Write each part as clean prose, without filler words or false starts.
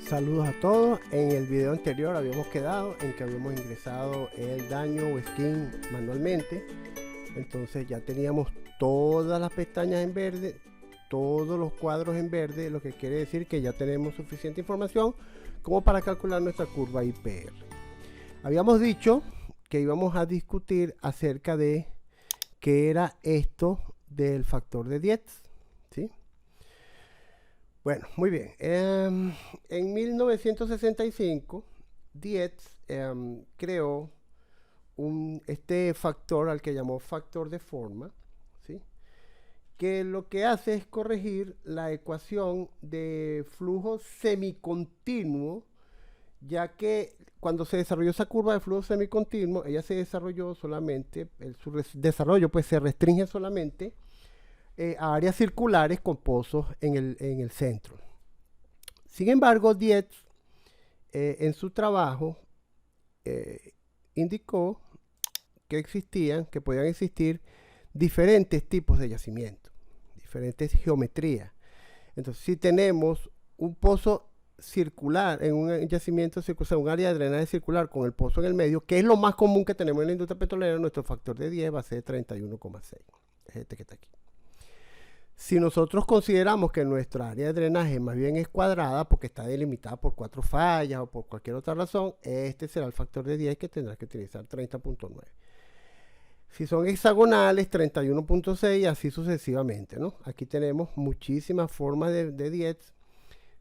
Saludos a todos. En el video anterior habíamos quedado en que habíamos ingresado el daño o skin manualmente. Entonces ya teníamos todas las pestañas en verde, todos los cuadros en verde, lo que quiere decir que ya tenemos suficiente información como para calcular nuestra curva IPR. Habíamos dicho que íbamos a discutir acerca de qué era esto del factor de Dietz, ¿sí? Bueno, muy bien. En 1965, Dietz creó este factor al que llamó factor de forma, ¿sí? Que lo que hace es corregir la ecuación de flujo semicontinuo, ya que cuando se desarrolló esa curva de flujo semicontinuo, ella se desarrolló solamente, su desarrollo pues se restringe solamente a áreas circulares con pozos en el centro. Sin embargo, Dietz en su trabajo indicó que podían existir diferentes tipos de yacimientos, diferentes geometrías. Entonces, si tenemos un pozo circular en un yacimiento circular, o sea, un área de drenaje circular con el pozo en el medio, que es lo más común que tenemos en la industria petrolera, nuestro factor de Dietz va a ser 31,6. Es este que está aquí. Si nosotros consideramos que nuestra área de drenaje más bien es cuadrada porque está delimitada por 4 fallas o por cualquier otra razón, este será el factor de Dietz que tendrá que utilizar 30,9. Si son hexagonales, 31,6 y así sucesivamente, ¿no? Aquí tenemos muchísimas formas de Dietz.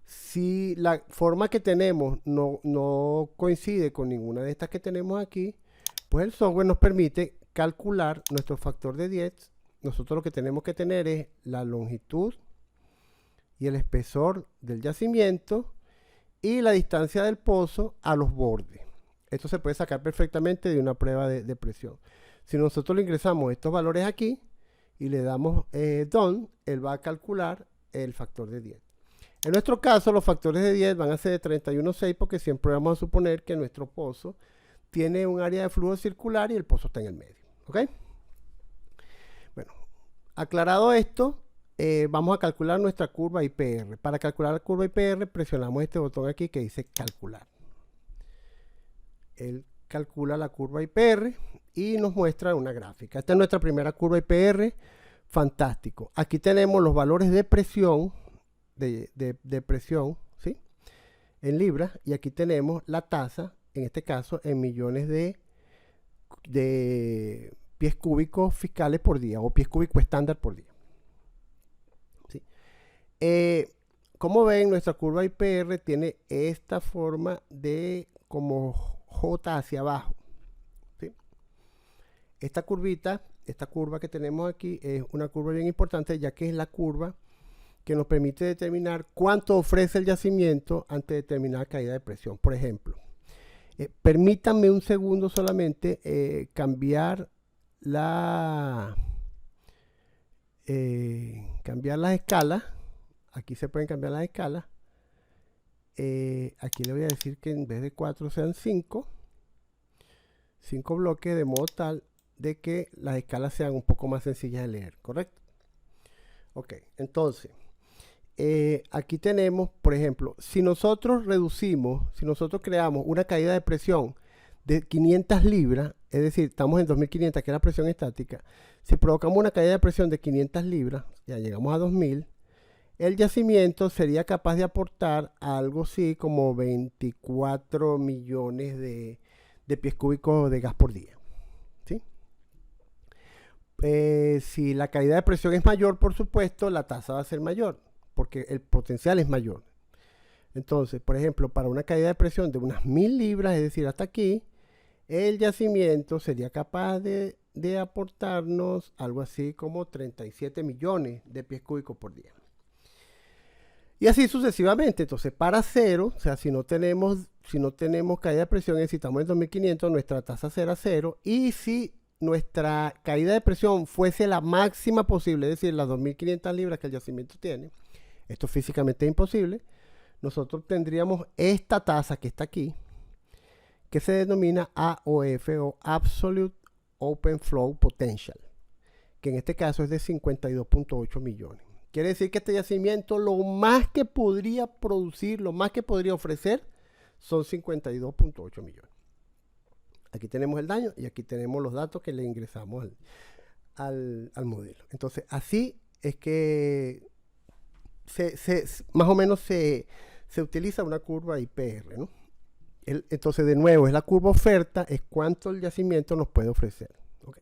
Si la forma que tenemos no coincide con ninguna de estas que tenemos aquí, pues el software nos permite calcular nuestro factor de Dietz. Nosotros lo que tenemos que tener es la longitud y el espesor del yacimiento y la distancia del pozo a los bordes. Esto se puede sacar perfectamente de una prueba de presión. Si nosotros le ingresamos estos valores aquí y le damos Done, él va a calcular el factor de Dietz. En nuestro caso, los factores de Dietz van a ser de 31,6 porque siempre vamos a suponer que nuestro pozo tiene un área de flujo circular y el pozo está en el medio. ¿Ok? Bueno, aclarado esto, vamos a calcular nuestra curva IPR. Para calcular la curva IPR, presionamos este botón aquí que dice calcular. Él calcula la curva IPR y nos muestra una gráfica. Esta es nuestra primera curva IPR. Fantástico. Aquí tenemos los valores de presión, de presión, ¿sí? En libras, y aquí tenemos la tasa, en este caso, en millones de pies cúbicos fiscales por día o pies cúbicos estándar por día. ¿Sí? Como ven, nuestra curva IPR tiene esta forma de como J hacia abajo. ¿Sí? Esta curva que tenemos aquí es una curva bien importante, ya que es la curva que nos permite determinar cuánto ofrece el yacimiento ante determinada caída de presión. Por ejemplo, permítanme un segundo solamente cambiar las escalas. Aquí se pueden cambiar las escalas. Aquí le voy a decir que en vez de 4 sean 5 bloques, de modo tal de que las escalas sean un poco más sencillas de leer, ¿correcto? Ok, entonces aquí tenemos, por ejemplo, si nosotros creamos una caída de presión de 500 libras, es decir, estamos en 2500, que es la presión estática. Si provocamos una caída de presión de 500 libras, ya llegamos a 2000, el yacimiento sería capaz de aportar algo así como 24 millones de pies cúbicos de gas por día. ¿Sí? Si la caída de presión es mayor, por supuesto, la tasa va a ser mayor, porque el potencial es mayor. Entonces, por ejemplo, para una caída de presión de unas 1000 libras, es decir, hasta aquí, el yacimiento sería capaz de aportarnos algo así como 37 millones de pies cúbicos por día. Y así sucesivamente. Entonces, para cero, o sea, si no tenemos caída de presión, necesitamos en 2500, nuestra tasa será cero. Y si nuestra caída de presión fuese la máxima posible, es decir, las 2500 libras que el yacimiento tiene, esto físicamente es imposible, nosotros tendríamos esta tasa que está aquí, que se denomina AOF o Absolute Open Flow Potential, que en este caso es de 52,8 millones. Quiere decir que este yacimiento lo más que podría producir, lo más que podría ofrecer son 52.8 millones. Aquí tenemos el daño y aquí tenemos los datos que le ingresamos al modelo. Entonces, así es que más o menos se utiliza una curva IPR, ¿no? Entonces, de nuevo, es la curva oferta, es cuánto el yacimiento nos puede ofrecer. ¿Okay?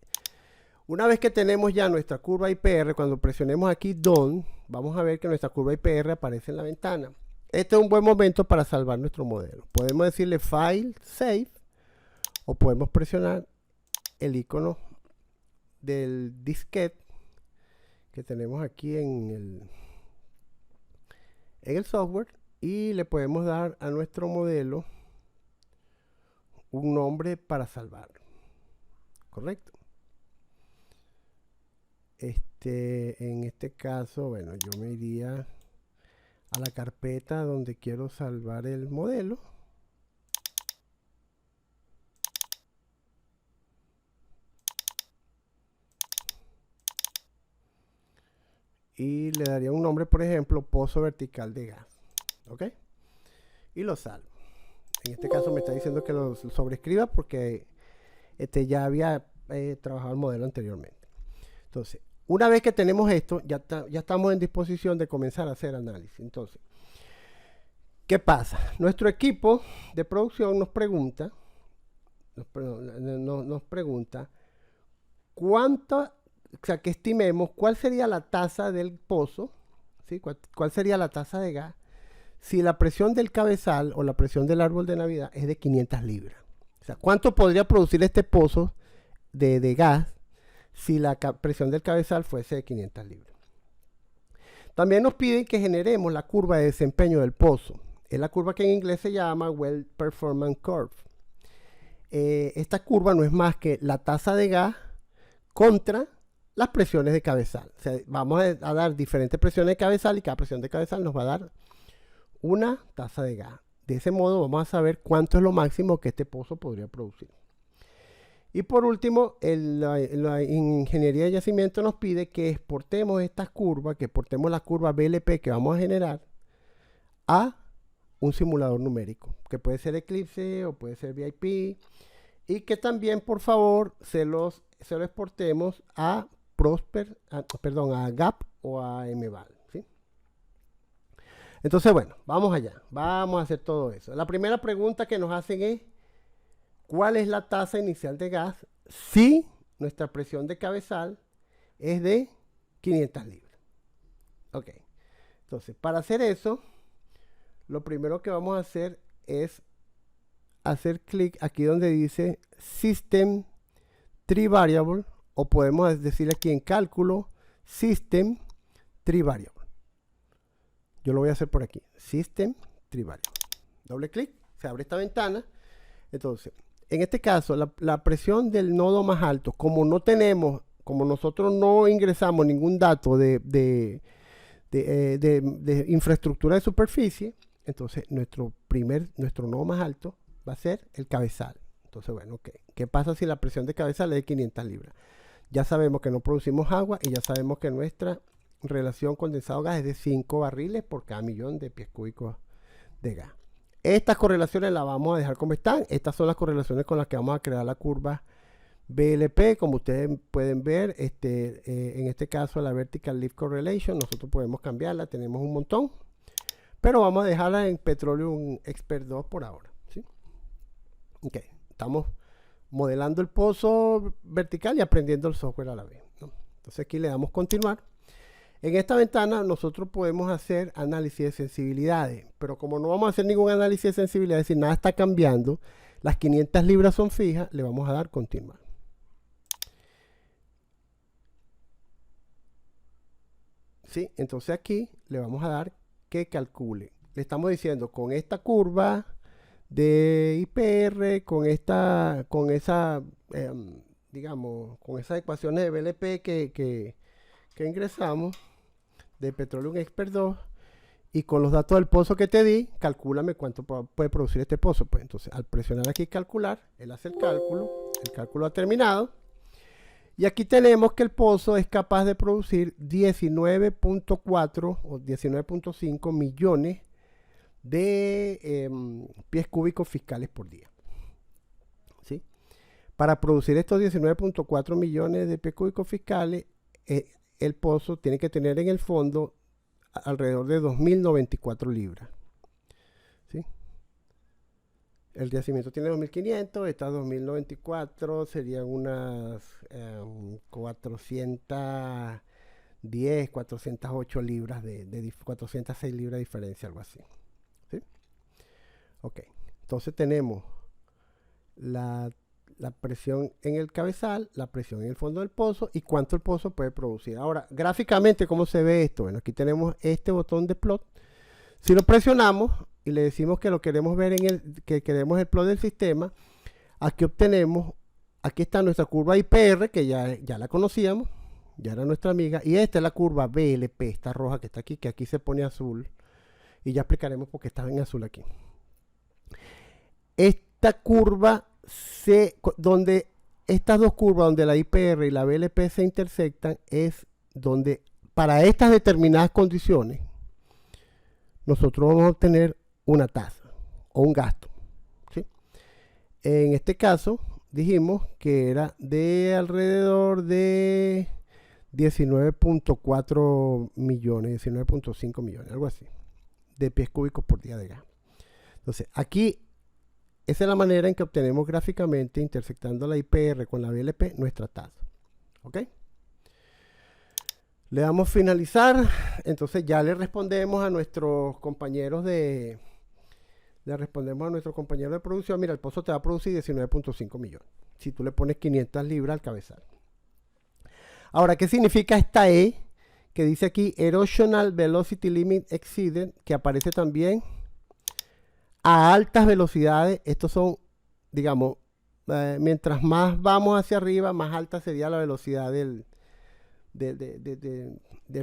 Una vez que tenemos ya nuestra curva IPR, cuando presionemos aquí Done, vamos a ver que nuestra curva IPR aparece en la ventana. Este es un buen momento para salvar nuestro modelo. Podemos decirle File, Save, o podemos presionar el icono del disquete que tenemos aquí en el software y le podemos dar a nuestro modelo un nombre para salvarlo. ¿Correcto? En este caso, bueno, yo me iría a la carpeta donde quiero salvar el modelo. Y le daría un nombre, por ejemplo, pozo vertical de gas. ¿Ok? Y lo salvo. En este caso me está diciendo que lo sobrescriba porque ya había trabajado el modelo anteriormente. Entonces, una vez que tenemos esto, ya estamos en disposición de comenzar a hacer análisis. Entonces, ¿qué pasa? Nuestro equipo de producción nos pregunta cuánto, o sea, que estimemos cuál sería la tasa del pozo, ¿sí? ¿Cuál sería la tasa de gas si la presión del cabezal o la presión del árbol de Navidad es de 500 libras? O sea, ¿cuánto podría producir este pozo de gas si la presión del cabezal fuese de 500 libras? También nos piden que generemos la curva de desempeño del pozo. Es la curva que en inglés se llama Well Performance Curve. Esta curva no es más que la tasa de gas contra las presiones de cabezal. O sea, vamos a dar diferentes presiones de cabezal y cada presión de cabezal nos va a dar una tasa de gas. De ese modo vamos a saber cuánto es lo máximo que este pozo podría producir. Y por último, la ingeniería de yacimiento nos pide que exportemos estas curvas, que exportemos la curva BLP que vamos a generar a un simulador numérico, que puede ser Eclipse o puede ser VIP, y que también, por favor, se lo exportemos a a GAP o a MVAL. ¿Sí? Entonces, bueno, vamos allá. Vamos a hacer todo eso. La primera pregunta que nos hacen es, ¿cuál es la tasa inicial de gas si nuestra presión de cabezal es de 500 libras? Ok. Entonces, para hacer eso, lo primero que vamos a hacer es hacer clic aquí donde dice System Tree Variable, o podemos decir aquí en cálculo System Tree Variable. Yo lo voy a hacer por aquí, System Tree Variable. Doble clic, se abre esta ventana. Entonces, en este caso, la presión del nodo más alto, como nosotros no ingresamos ningún dato de infraestructura de superficie, entonces nuestro nodo más alto va a ser el cabezal. Entonces, bueno, ok. ¿Qué pasa si la presión de cabezal es de 500 libras? Ya sabemos que no producimos agua y ya sabemos que nuestra relación condensado-gas es de 5 barriles por cada millón de pies cúbicos de gas. Estas correlaciones las vamos a dejar como están. Estas son las correlaciones con las que vamos a crear la curva BLP. Como ustedes pueden ver, en este caso la Vertical Lift Correlation, nosotros podemos cambiarla, tenemos un montón. Pero vamos a dejarla en Petroleum Expert 2 por ahora. ¿Sí? Ok, estamos modelando el pozo vertical y aprendiendo el software a la vez, ¿no? Entonces aquí le damos continuar. En esta ventana nosotros podemos hacer análisis de sensibilidades, pero como no vamos a hacer ningún análisis de sensibilidad, es decir, nada está cambiando, las 500 libras son fijas, le vamos a dar continuar. ¿Sí? Entonces aquí le vamos a dar que calcule. Le estamos diciendo con esta curva de IPR, con esas ecuaciones de BLP que ingresamos de Petroleum Expert 2 y con los datos del pozo que te di, calcúlame cuánto puede producir este pozo. Pues entonces al presionar aquí calcular, él hace el cálculo ha terminado Y aquí tenemos que el pozo es capaz de producir 19.4 o 19.5 millones de pies cúbicos fiscales por día. ¿Sí? Para producir estos 19.4 millones de pies cúbicos fiscales, el pozo tiene que tener en el fondo alrededor de 2.094 libras. ¿Sí? El yacimiento tiene 2.500, estas 2.094 serían unas 410, 408 libras, 406 libras de diferencia, algo así. ¿Sí? Ok, entonces tenemos la presión en el cabezal, la presión en el fondo del pozo y cuánto el pozo puede producir. Ahora, gráficamente, ¿cómo se ve esto? Bueno, aquí tenemos este botón de plot. Si lo presionamos y le decimos que lo queremos ver que queremos el plot del sistema, aquí obtenemos, aquí está nuestra curva IPR, que ya la conocíamos, ya era nuestra amiga, y esta es la curva BLP, esta roja que está aquí, que aquí se pone azul, y ya explicaremos por qué está en azul aquí. Esta curva, donde estas dos curvas, donde la IPR y la BLP se intersectan, es donde para estas determinadas condiciones, nosotros vamos a obtener una tasa o un gasto. ¿Sí? En este caso, dijimos que era de alrededor de 19.4 millones, 19.5 millones, algo así, de pies cúbicos por día de gas. Entonces, aquí, esa es la manera en que obtenemos gráficamente, intersectando la IPR con la BLP, nuestra tasa. ¿Ok? Le damos finalizar, entonces ya le respondemos a nuestros compañeros de producción. Mira, el pozo te va a producir 19.5 millones. Si tú le pones 500 libras al cabezal. Ahora, ¿qué significa esta E? Que dice aquí Erosional Velocity Limit Exceeded, que aparece también a altas velocidades. Estos son, digamos, mientras más vamos hacia arriba, más alta sería la velocidad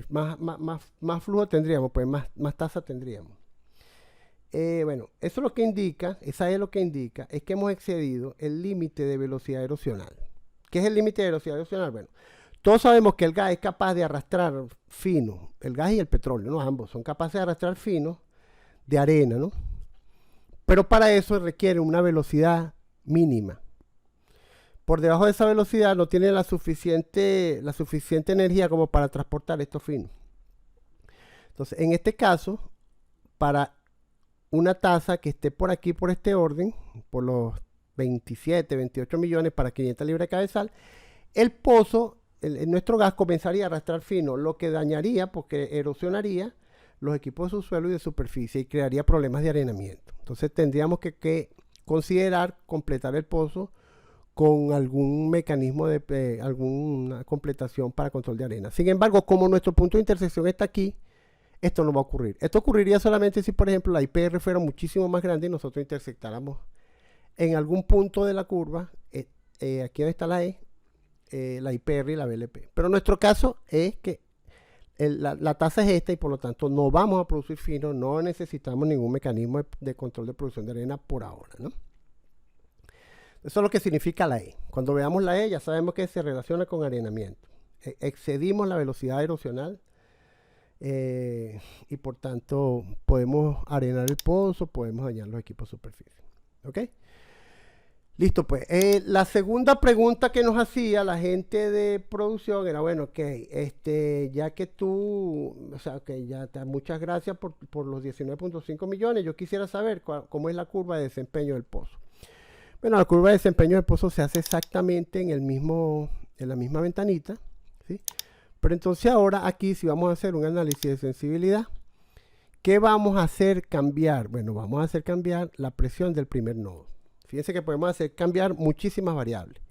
más flujo tendríamos, pues más tasa tendríamos. Bueno, eso lo que indica, esa es lo que indica, es que hemos excedido el límite de velocidad erosional. ¿Qué es el límite de velocidad erosional? Bueno, todos sabemos que el gas es capaz de arrastrar fino, el gas y el petróleo, ¿no? Ambos son capaces de arrastrar fino de arena, ¿no? Pero para eso requiere una velocidad mínima. Por debajo de esa velocidad no tiene la suficiente energía como para transportar estos finos. Entonces, en este caso, para una tasa que esté por aquí, por este orden, por los 27, 28 millones para 500 libras de cabezal, el pozo, nuestro gas comenzaría a arrastrar fino, lo que dañaría, porque erosionaría los equipos de subsuelo y de superficie y crearía problemas de arenamiento. Entonces tendríamos que considerar completar el pozo con algún mecanismo de alguna completación para control de arena. Sin embargo, como nuestro punto de intersección está aquí, esto no va a ocurrir. Esto ocurriría solamente si, por ejemplo, la IPR fuera muchísimo más grande y nosotros intersectáramos en algún punto de la curva, aquí donde está la E, la IPR y la BLP. Pero nuestro caso es que la tasa es esta y por lo tanto no vamos a producir fino, no necesitamos ningún mecanismo de control de producción de arena por ahora, ¿no? Eso es lo que significa la E. Cuando veamos la E ya sabemos que se relaciona con arenamiento. Excedimos la velocidad erosional y por tanto podemos arenar el pozo, podemos dañar los equipos de superficie. ¿Ok? Listo, pues. La segunda pregunta que nos hacía la gente de producción era, bueno, ok, ya que tú, o sea, ok, muchas gracias por los 19.5 millones, yo quisiera saber cómo es la curva de desempeño del pozo. Bueno, la curva de desempeño del pozo se hace exactamente en la misma ventanita, ¿sí? Pero entonces ahora aquí si vamos a hacer un análisis de sensibilidad, ¿qué vamos a hacer cambiar? Bueno, vamos a hacer cambiar la presión del primer nodo. Fíjense que podemos hacer cambiar muchísimas variables.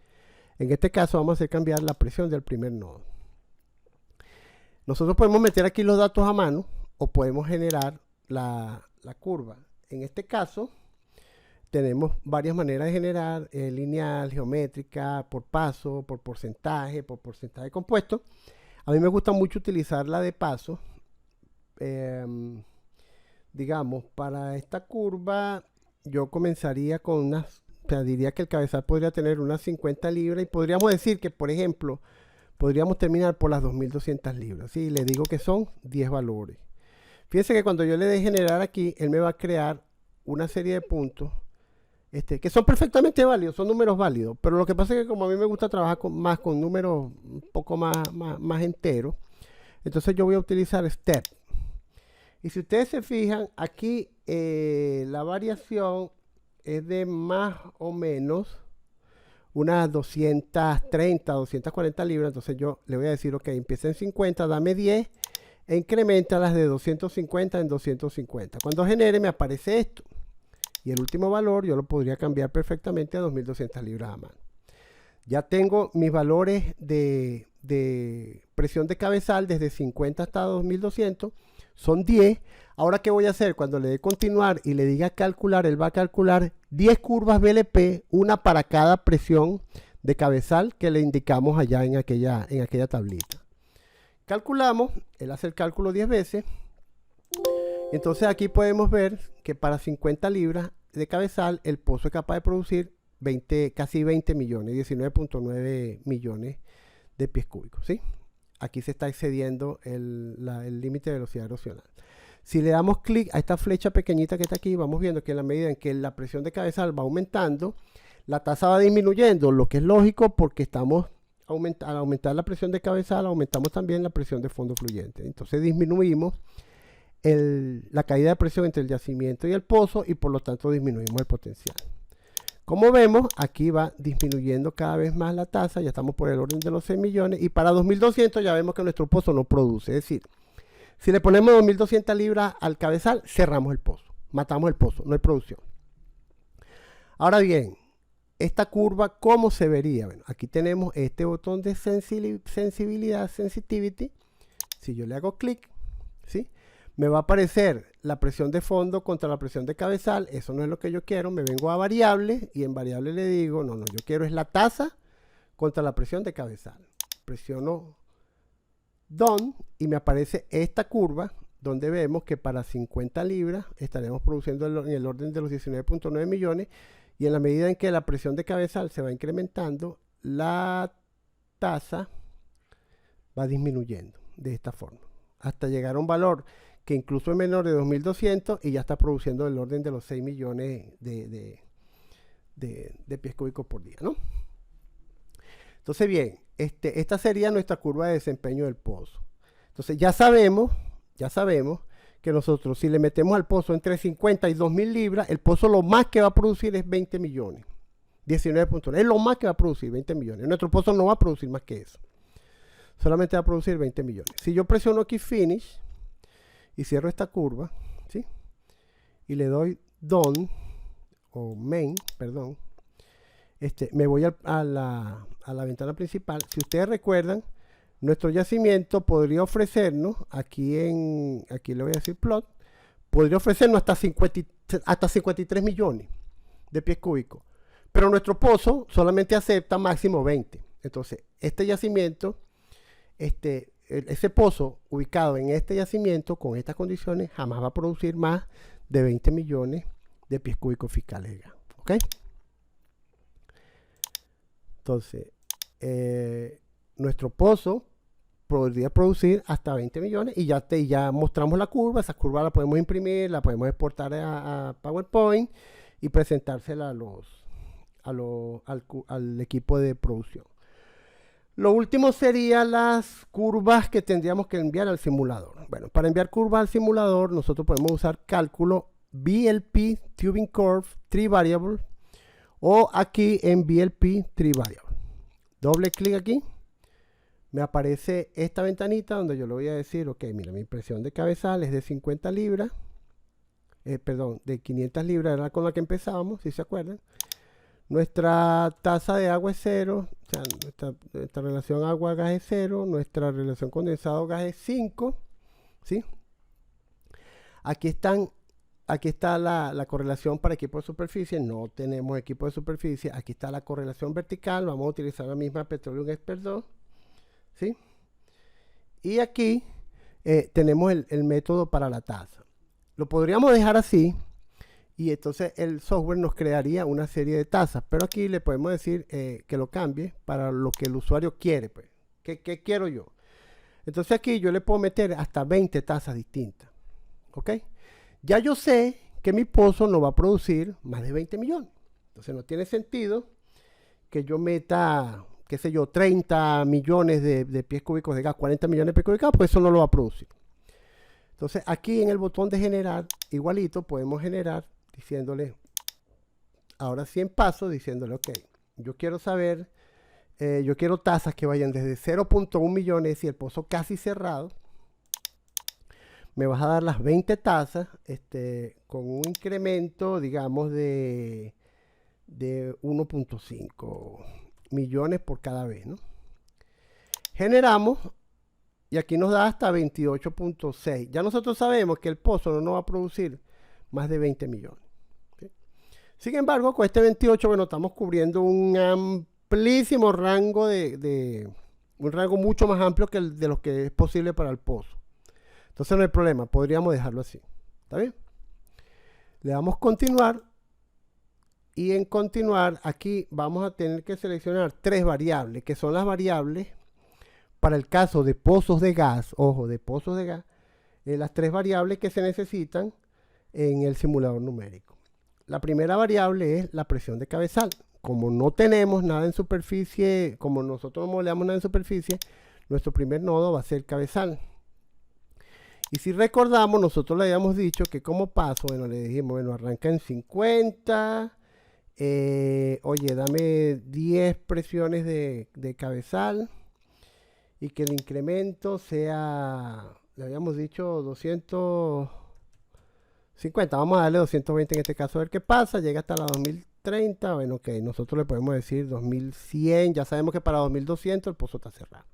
En este caso vamos a hacer cambiar la presión del primer nodo. Nosotros podemos meter aquí los datos a mano o podemos generar la curva. En este caso tenemos varias maneras de generar, lineal, geométrica, por paso, por porcentaje compuesto. A mí me gusta mucho utilizar la de paso. Digamos, para esta curva yo comenzaría con unas sea, diría que el cabezal podría tener unas 50 libras y podríamos decir que, por ejemplo, podríamos terminar por las 2200 libras. ¿Sí? Le digo que son 10 valores. Fíjense que cuando yo le dé generar aquí, él me va a crear una serie de puntos que son perfectamente válidos, son números válidos. Pero lo que pasa es que como a mí me gusta trabajar más con números un poco más enteros, entonces yo voy a utilizar step. Y si ustedes se fijan, aquí la variación es de más o menos unas 230, 240 libras. Entonces yo le voy a decir, ok, empieza en 50, dame 10 e incrementa las de 250 en 250. Cuando genere me aparece esto. Y el último valor yo lo podría cambiar perfectamente a 2200 libras a mano. Ya tengo mis valores de presión de cabezal desde 50 hasta 2200. Son 10. Ahora, ¿qué voy a hacer? Cuando le dé continuar y le diga calcular, él va a calcular 10 curvas BLP, una para cada presión de cabezal que le indicamos allá en aquella tablita. Calculamos, él hace el cálculo 10 veces. Entonces aquí podemos ver que para 50 libras de cabezal el pozo es capaz de producir casi 20 millones, 19.9 millones de pies cúbicos, ¿sí? Aquí se está excediendo el límite de velocidad erosional. Si le damos clic a esta flecha pequeñita que está aquí, vamos viendo que en la medida en que la presión de cabezal va aumentando, la tasa va disminuyendo, lo que es lógico porque estamos al aumentar la presión de cabezal, aumentamos también la presión de fondo fluyente. Entonces disminuimos la caída de presión entre el yacimiento y el pozo y por lo tanto disminuimos el potencial. Como vemos, aquí va disminuyendo cada vez más la tasa, ya estamos por el orden de los 6 millones y para 2200 ya vemos que nuestro pozo no produce. Es decir, si le ponemos 2200 libras al cabezal, cerramos el pozo, matamos el pozo, no hay producción. Ahora bien, esta curva, ¿cómo se vería? Bueno, aquí tenemos este botón de sensibilidad, sensitivity. Si yo le hago clic, ¿sí? Me va a aparecer la presión de fondo contra la presión de cabezal. Eso no es lo que yo quiero. Me vengo a variable y en variable le digo, no, yo quiero es la tasa contra la presión de cabezal. Presiono Done y me aparece esta curva donde vemos que para 50 libras estaremos produciendo en el orden de los 19.9 millones y en la medida en que la presión de cabezal se va incrementando, la tasa va disminuyendo de esta forma hasta llegar a un valor que incluso es menor de 2200 y ya está produciendo el orden de los 6 millones de pies cúbicos por día, ¿no? Entonces, bien, esta sería nuestra curva de desempeño del pozo. Entonces, ya sabemos que nosotros, si le metemos al pozo entre 50 y 2000 libras, el pozo lo más que va a producir es 20 millones. 19.1. Es lo más que va a producir, 20 millones. Nuestro pozo no va a producir más que eso. Solamente va a producir 20 millones. Si yo presiono aquí Finish y cierro esta curva, ¿sí? Y le doy Done, o Main, perdón, me voy a la ventana principal. Si ustedes recuerdan, nuestro yacimiento podría ofrecernos, aquí le voy a decir plot, podría ofrecernos hasta 53 millones de pies cúbicos. Pero nuestro pozo solamente acepta máximo 20. Entonces, este yacimiento, ese pozo ubicado en este yacimiento con estas condiciones jamás va a producir más de 20 millones de pies cúbicos fiscales de gas. ¿Ok? Entonces, nuestro pozo podría producir hasta 20 millones y ya mostramos la curva. Esa curva la podemos imprimir, la podemos exportar a PowerPoint y presentársela al equipo de producción. Lo último serían las curvas que tendríamos que enviar al simulador. Bueno, para enviar curvas al simulador, nosotros podemos usar cálculo VLP Tubing Curve 3 Variable o aquí en VLP 3 Variable. Doble clic aquí. Me aparece esta ventanita donde yo le voy a decir, ok, mira, mi presión de cabezal es de 50 libras. Perdón, de 500 libras era con la que empezábamos, si se acuerdan. Nuestra tasa de agua es 0, o sea, nuestra relación agua-gas es 0, nuestra relación condensado-gas es 5, ¿sí? Aquí está la correlación para equipo de superficie, no tenemos equipo de superficie, aquí está la correlación vertical, vamos a utilizar la misma Petroleum Expert 2, ¿sí? Y aquí tenemos el método para la tasa. Lo podríamos dejar así y entonces el software nos crearía una serie de tasas, pero aquí le podemos decir que lo cambie para lo que el usuario quiere, pues. ¿Qué quiero yo? Entonces aquí yo le puedo meter hasta 20 tasas distintas, ¿ok? Ya yo sé que mi pozo no va a producir más de 20 millones. Entonces no tiene sentido que yo meta, qué sé yo, 30 millones de pies cúbicos de gas, 40 millones de pies cúbicos de gas, pues eso no lo va a producir. Entonces aquí en el botón de generar, igualito, podemos generar diciéndole, ahora sí en paso, diciéndole, ok, yo quiero saber, yo quiero tasas que vayan desde 0.1 millones y el pozo casi cerrado. Me vas a dar las 20 tasas con un incremento, digamos, de 1.5 millones por cada vez, ¿no? Generamos y aquí nos da hasta 28.6. Ya nosotros sabemos que el pozo no nos va a producir más de 20 millones. ¿Sí? Sin embargo, con este 28, bueno, estamos cubriendo un amplísimo rango un rango mucho más amplio que el de los que es posible para el pozo. Entonces no hay problema, podríamos dejarlo así. ¿Está bien? Le damos continuar. Y en continuar, aquí vamos a tener que seleccionar 3 variables, que son las variables para el caso de pozos de gas. Ojo, de pozos de gas. Las 3 variables que se necesitan en el simulador numérico. La primera variable es la presión de cabezal. Como no tenemos nada en superficie, como nosotros no modelamos nada en superficie, nuestro primer nodo va a ser cabezal. Y si recordamos, nosotros le habíamos dicho que como paso, bueno, le dijimos, bueno, arranca en 50, oye, dame 10 presiones de cabezal y que el incremento sea, le habíamos dicho 250, vamos a darle 220 en este caso, a ver qué pasa, llega hasta la 2030, bueno, ok, nosotros le podemos decir 2100, ya sabemos que para 2200 el pozo está cerrado.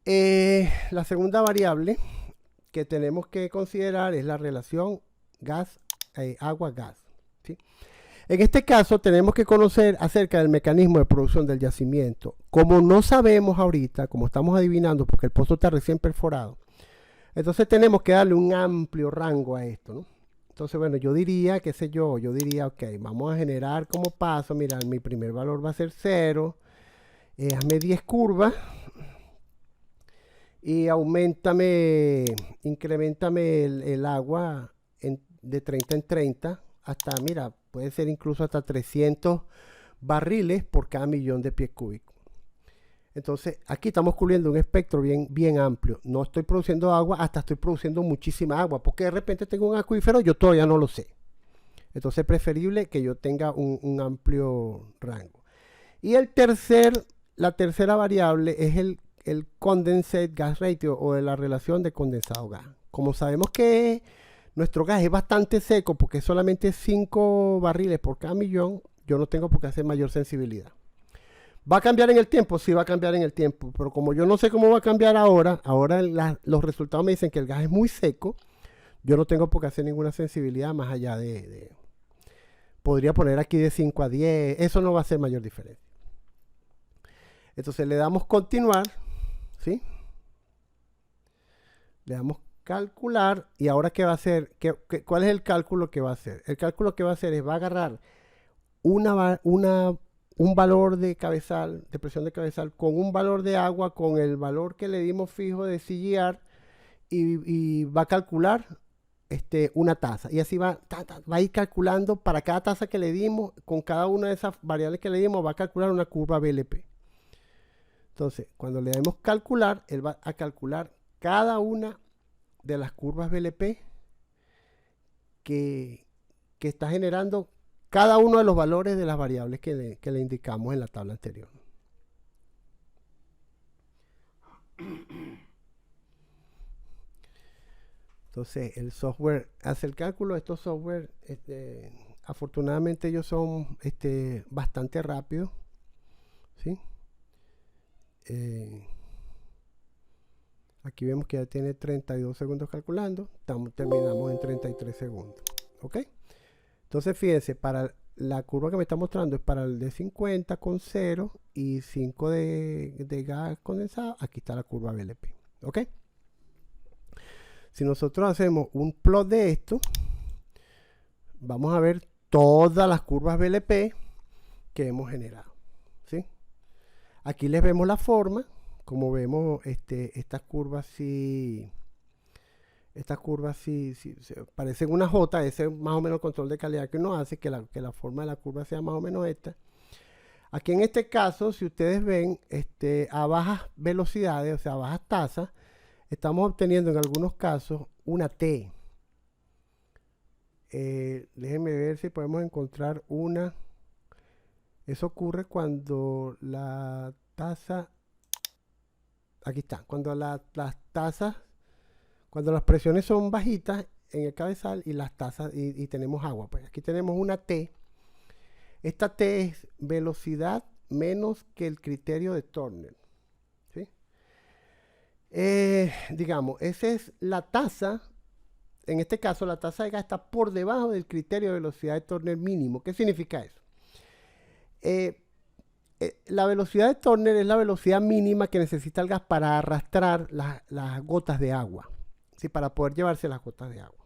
La segunda variable que tenemos que considerar es la relación agua-gas. ¿Sí? En este caso tenemos que conocer acerca del mecanismo de producción del yacimiento. Como no sabemos ahorita, como estamos adivinando porque el pozo está recién perforado, entonces tenemos que darle un amplio rango a esto, ¿no? Entonces, bueno, yo diría, qué sé yo diría, ok, vamos a generar como paso, mira, mi primer valor va a ser 0, hazme 10 curvas, y incrementame el agua de 30 en 30 hasta, mira, puede ser incluso hasta 300 barriles por cada millón de pies cúbicos. Entonces, aquí estamos cubriendo un espectro bien amplio. No estoy produciendo agua, hasta estoy produciendo muchísima agua, porque de repente tengo un acuífero, yo todavía no lo sé. Entonces, es preferible que yo tenga un amplio rango. Y la tercera variable es el condensate gas ratio o la relación de condensado gas. Como sabemos que nuestro gas es bastante seco porque es solamente 5 barriles por cada millón, yo no tengo por qué hacer mayor sensibilidad. ¿Va a cambiar en el tiempo? Sí, va a cambiar en el tiempo, pero como yo no sé cómo va a cambiar ahora los resultados me dicen que el gas es muy seco, yo no tengo por qué hacer ninguna sensibilidad más allá podría poner aquí de 5 a 10, eso no va a hacer mayor diferencia. Entonces le damos continuar, ¿sí? Le damos calcular y ahora ¿qué va a hacer? ¿Cuál es el cálculo que va a hacer? El cálculo que va a hacer es va a agarrar un valor de cabezal, de presión de cabezal, con un valor de agua, con el valor que le dimos fijo de CGR y va a calcular una tasa. Y así va a ir calculando para cada tasa que le dimos, con cada una de esas variables que le dimos, va a calcular una curva BLP. Entonces, cuando le demos calcular, él va a calcular cada una de las curvas BLP que está generando cada uno de los valores de las variables que le indicamos en la tabla anterior. Entonces, el software hace el cálculo. Estos software, afortunadamente, ellos son bastante rápidos, ¿sí? Aquí vemos que ya tiene 32 segundos calculando. Terminamos en 33 segundos. ¿Ok? Entonces, fíjense, para la curva que me está mostrando es para el de 50 con 0 y 5 de gas condensado. Aquí está la curva BLP. ¿Ok? Si nosotros hacemos un plot de esto, vamos a ver todas las curvas BLP que hemos generado, ¿sí? Aquí les vemos la forma. Como vemos, estas curvas sí parecen una J. Ese es más o menos el control de calidad que uno hace, que la forma de la curva sea más o menos esta. Aquí en este caso, si ustedes ven, a bajas velocidades, o sea, a bajas tasas, estamos obteniendo en algunos casos una T. Déjenme ver si podemos encontrar una. Eso ocurre cuando la tasa, aquí está, cuando las tasas, cuando las presiones son bajitas en el cabezal y las tasas, y tenemos agua. Pues aquí tenemos una T. Esta T es velocidad menos que el criterio de Turner, ¿sí? Digamos, esa es la tasa. En este caso, la tasa de gas está por debajo del criterio de velocidad de Turner mínimo. ¿Qué significa eso? La velocidad de Turner es la velocidad mínima que necesita el gas para arrastrar las gotas de agua, ¿sí? Para poder llevarse las gotas de agua.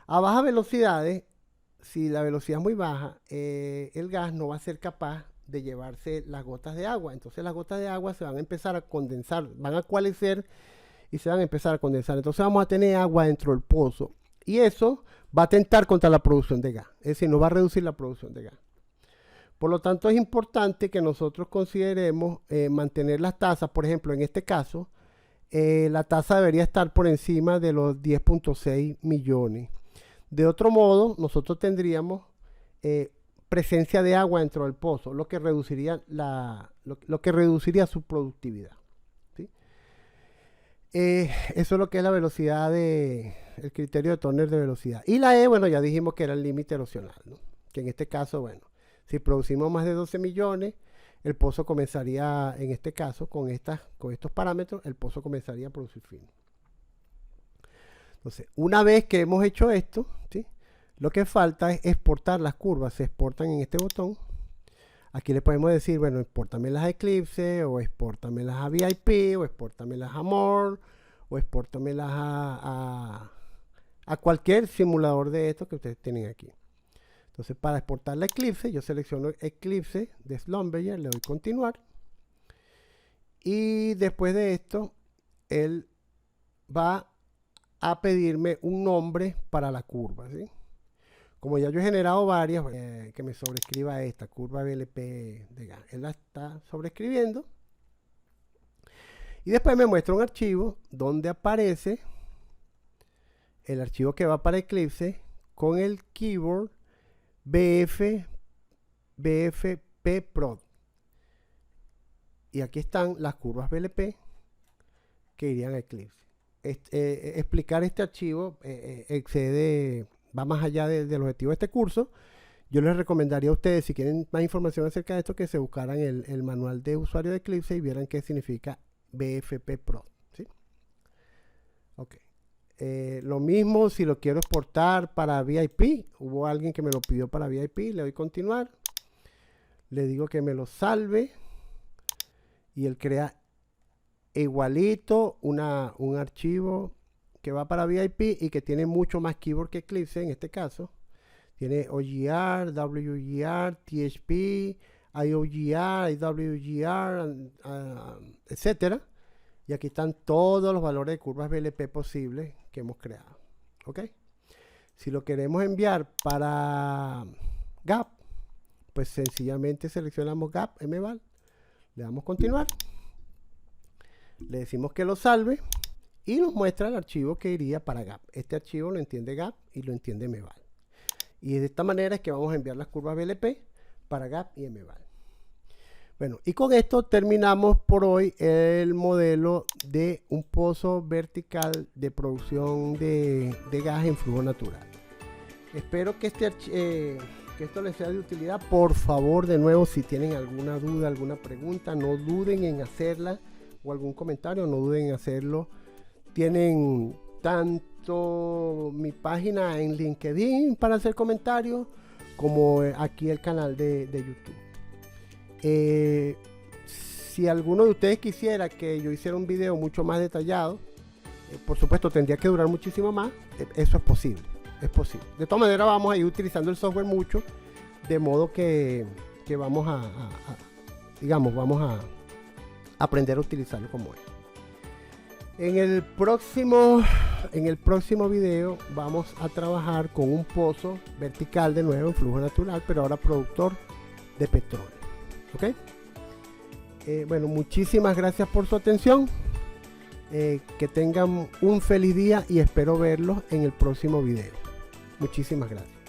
A bajas velocidades, si la velocidad es muy baja, el gas no va a ser capaz de llevarse las gotas de agua. Entonces las gotas de agua se van a empezar a condensar, van a coalescer y se van a empezar a condensar. Entonces vamos a tener agua dentro del pozo. Y eso va a atentar contra la producción de gas. Es decir, nos va a reducir la producción de gas. Por lo tanto, es importante que nosotros consideremos mantener las tasas. Por ejemplo, en este caso, la tasa debería estar por encima de los 10.6 millones. De otro modo, nosotros tendríamos presencia de agua dentro del pozo, lo que reduciría, lo que reduciría su productividad, ¿sí? Eso es lo que es la velocidad el criterio de Turner de velocidad. Y la E, bueno, ya dijimos que era el límite erosional, ¿no? Que en este caso, bueno, si producimos más de 12 millones, el pozo comenzaría, en este caso, con estos parámetros, el pozo comenzaría a producir fin. Entonces, una vez que hemos hecho esto, ¿sí? Lo que falta es exportar las curvas. Se exportan en este botón. Aquí le podemos decir, bueno, exportamelas a Eclipse, o exportamelas a VIP, o exportamelas a More, o exportamelas a cualquier simulador de estos que ustedes tienen aquí. Entonces, para exportar la Eclipse, yo selecciono Eclipse de Schlumberger, le doy continuar. Y después de esto, él va a pedirme un nombre para la curva, ¿sí? Como ya yo he generado varias, que me sobrescriba esta curva BLP de gas. Él la está sobrescribiendo. Y después me muestra un archivo donde aparece el archivo que va para Eclipse con el keyword BFPprod. Y aquí están las curvas BLP que irían a Eclipse. Explicar este archivo va más allá del objetivo de este curso. Yo les recomendaría a ustedes, si quieren más información acerca de esto, que se buscaran el manual de usuario de Eclipse y vieran qué significa BFPprod, ¿sí? Ok. Lo mismo si lo quiero exportar para VIP. Hubo alguien que me lo pidió para VIP. Le doy continuar. Le digo que me lo salve. Y él crea igualito un archivo que va para VIP y que tiene mucho más keyword que Eclipse en este caso. Tiene OGR, WGR, THP, IOGR, IWGR, etcétera. Y aquí están todos los valores de curvas BLP posibles que hemos creado. ¿Ok? Si lo queremos enviar para GAP, pues sencillamente seleccionamos GAP, MVAL. Le damos continuar. Le decimos que lo salve y nos muestra el archivo que iría para GAP. Este archivo lo entiende GAP y lo entiende MVAL. Y de esta manera es que vamos a enviar las curvas BLP para GAP y MVAL. Bueno, y con esto terminamos por hoy el modelo de un pozo vertical de producción de gas en flujo natural. Espero que esto les sea de utilidad. Por favor, de nuevo, si tienen alguna duda, alguna pregunta, no duden en hacerla, o algún comentario, no duden en hacerlo. Tienen tanto mi página en LinkedIn para hacer comentarios, como aquí el canal de YouTube. Si alguno de ustedes quisiera que yo hiciera un video mucho más detallado, por supuesto tendría que durar muchísimo más. Eso es posible. es posible. De todas maneras vamos a ir utilizando el software mucho, de modo que vamos digamos, vamos a aprender a utilizarlo como es. En el próximo video vamos a trabajar con un pozo vertical de nuevo en flujo natural, pero ahora productor de petróleo. ¿Ok? Bueno, muchísimas gracias por su atención. Que tengan un feliz día y espero verlos en el próximo video. Muchísimas gracias.